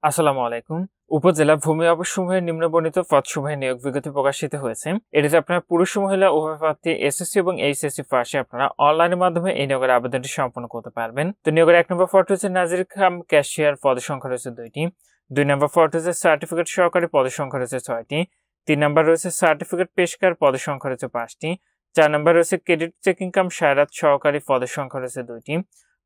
আসসালামু আলাইকুম। উপজেলা ভূমি অফিসসমূহের নিম্নবর্ণিত পদসমূহে নিয়োগ বিজ্ঞপ্তি প্রকাশিত হয়েছে। এটিতে আপনারা পুরুষ ও মহিলা উভয় প্রার্থী এসএসসি এবং এইচএসসি পাশে আপনারা অনলাইনের মাধ্যমে এই নিয়োগের আবেদনটি সম্পন্ন করতে পারবেন। তো নিয়োগের ১ নম্বর পদ হচ্ছে নাজির খাম ক্যাশিয়ার, পদের সংখ্যা রয়েছে ২টি। ২ নম্বর পদ হচ্ছে সার্টিফিকেট সহকারী, পদের সংখ্যা রয়েছে ৬টি। ৩ নম্বর রয়েছে সার্টিফিকেট পেশকার, পদের সংখ্যা রয়েছে ৫টি। ৪ নম্বর রয়েছে ক্রেডিট চেকিং কাম সায়রাত সহকারী, পদের সংখ্যা রয়েছে ২টি।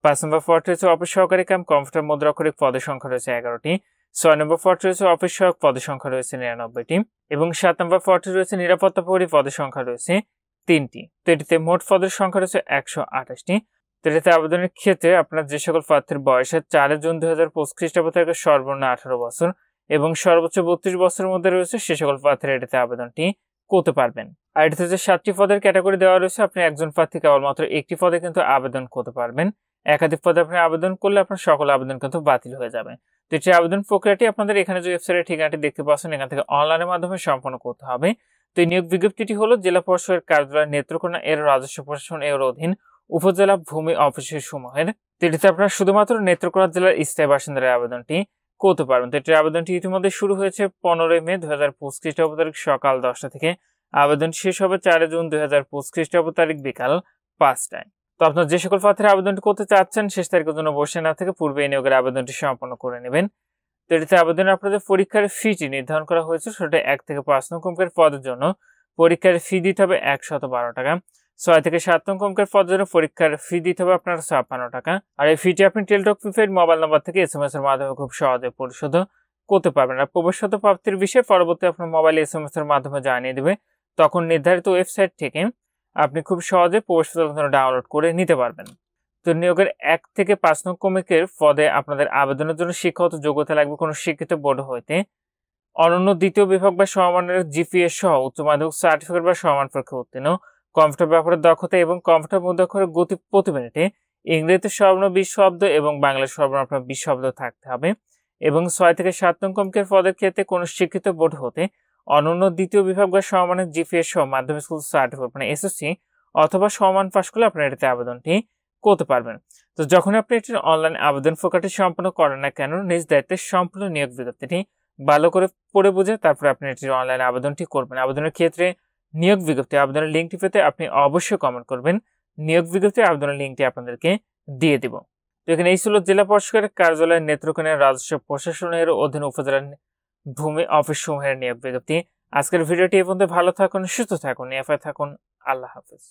৫ নম্বর পদ হচ্ছে অফিস সহকারী কাম কম্পিউটার মুদ্রাক্ষরিক, পদের সংখ্যা রয়েছে ১১টি। ৬ নম্বর পদে রয়েছে অফিস সহায়ক, পদের সংখ্যা রয়েছে ৯৯টি এবং ৭ নম্বর পদে রয়েছে নিরাপত্তা প্রহরী, পদের সংখ্যা রয়েছে ৩টি। তো এটিতে মোট পদের সংখ্যা রয়েছে ১২৮টি। তো এটিতে আবেদনের ক্ষেত্রে আপনার যে সকল প্রার্থীর বয়সে ৪ জুন ২০২৫ খ্রিস্টাব্দ থেকে সর্বনিম্ন ১৮ বছর এবং সর্বোচ্চ ৩২ বছরের মধ্যে রয়েছে সে সকল প্রার্থীরা এটিতে আবেদনটি করতে পারবেন। আর এটিতে যে ৭টি পদের ক্যাটাগরি দেওয়া রয়েছে, আপনি একজন প্রার্থী কেবলমাত্র একটি পদে কিন্তু আবেদন করতে পারবেন। একাধিক পদে আপনি আবেদন করলে আপনার সকল আবেদন কিন্তু বাতিল হয়ে যাবে। তো এটি আবেদন প্রক্রিয়াটি আপনাদের এখানে যে ওয়েবসাইটের ঠিকানাটি দেখতে পাচ্ছেন, এখান থেকে অনলাইনের মাধ্যমে সম্পন্ন করতে হবে। তো এই নিয়োগ বিজ্ঞপ্তিটি হলো জেলা পরিষদের কার্যালয় নেত্রকোনা এর রাজস্ব প্রশাসন এর অধীন উপজেলা ভূমি অফিসের সমূহের। তো এটিতে আপনারা শুধুমাত্র নেত্রকোনা জেলার স্থায়ী বাসিন্দারা আবেদনটি করতে পারবেন। তো এটির আবেদনটি ইতিমধ্যে শুরু হয়েছে ১৫ মে ২০২৫ খ্রিস্টাব্দ তারিখ সকাল ১০টা থেকে। আবেদন শেষ হবে ৪ জুন ২০২৫ খ্রিস্টাব্দ তারিখ বিকাল ৫টায়। তো আপনার যে সকল প্রার্থীরা আবেদনটি করতে চাচ্ছেন, শেষ তারিখের জন্য বসে না থেকে পূর্বে এই নিয়োগের আবেদনটি সম্পন্ন করে নেবেন। তো এটিতে আবেদনে আপনাদের পরীক্ষার ফিটি নির্ধারণ করা হয়েছে। সেটা ১ থেকে ৫ নং অঙ্কের পদের জন্য পরীক্ষার ফি দিতে হবে ১১২ টাকা। ৬ থেকে ৭ নং অঙ্কের পদের জন্য পরীক্ষার ফি দিতে হবে আপনার ৫৬ টাকা। আর এই ফিটি আপনি টেলিটক প্রিপেইড মোবাইল নাম্বার থেকে এসএমএস এর মাধ্যমে খুব সহজে পরিশোধ করতে পারবেন। আর প্রবেশগত প্রাপ্তির বিষয়ে পরবর্তী আপনার মোবাইলে এসএমএস এর মাধ্যমে জানিয়ে দেবে। তখন নির্ধারিত ওয়েবসাইট থেকে আপনি খুব সহজে প্রবেশপত্র ডাউনলোড করে নিতে পারবেন। তো নিয়োগের ১ থেকে ৫ নং ক্রমিকের পদে আপনাদের আবেদনের জন্য শিক্ষাগত যোগ্যতা লাগবে কোনো শিক্ষিত বোর্ড হইতে অনন্য দ্বিতীয় বিভাগ বা সমমানের জিপিএস সহ উচ্চ মাধ্যমিক সার্টিফিকেট বা সমান পরীক্ষা উত্তীর্ণ, কম্পিউটার ব্যাপারে দক্ষতা এবং কম্পিউটার মুদ্রাক্ষরের গতি প্রতি মিনিটে ইংরেজিতে সর্বনিম্ন ২০ শব্দ এবং বাংলায় সর্বনিম্ন আপনার ২০ শব্দ থাকতে হবে এবং ৬ থেকে ৭ নং ক্রমিকের পদের ক্ষেত্রে কোনো শিক্ষিত বোর্ড হতে অনন্য দ্বিতীয় বিভাগ বা সমমানের জিপিএস সহ মাধ্যমিক স্কুল সার্টিফিকেট মানে এসএসসি অথবা সমান পাশ করলে আপনার এটাতে আবেদনটি করতে পারবেন। তো যখন আপনি এটির অনলাইন আবেদন প্রক্রিয়াটি সম্পন্ন করেন না কেন, নিজ দায়িত্বে সম্পূর্ণ নিয়োগ বিজ্ঞপ্তিটি ভালো করে পড়ে বুঝে তারপরে আপনি এটির অনলাইন আবেদনটি করবেন। আবেদনের ক্ষেত্রে নিয়োগ বিজ্ঞপ্তি আবেদনের লিঙ্কটি পেতে আপনি অবশ্যই কমেন্ট করবেন। নিয়োগ বিজ্ঞপ্তি আবেদনের লিঙ্কটি আপনাদেরকে দিয়ে দিব। তো এখানে এই ছিল জেলা পরিষদের কার্যালয় নেত্রকোনার রাজস্ব প্রশাসনের অধীন উপজেলার ভূমি অফিস সমূহের নিয়োগ বিজ্ঞপ্তি। আজকের ভিডিওটি এই পর্যন্ত। ভালো থাকুন, সুস্থ থাকুন, নিরাপদে থাকুন। আল্লাহ হাফেজ।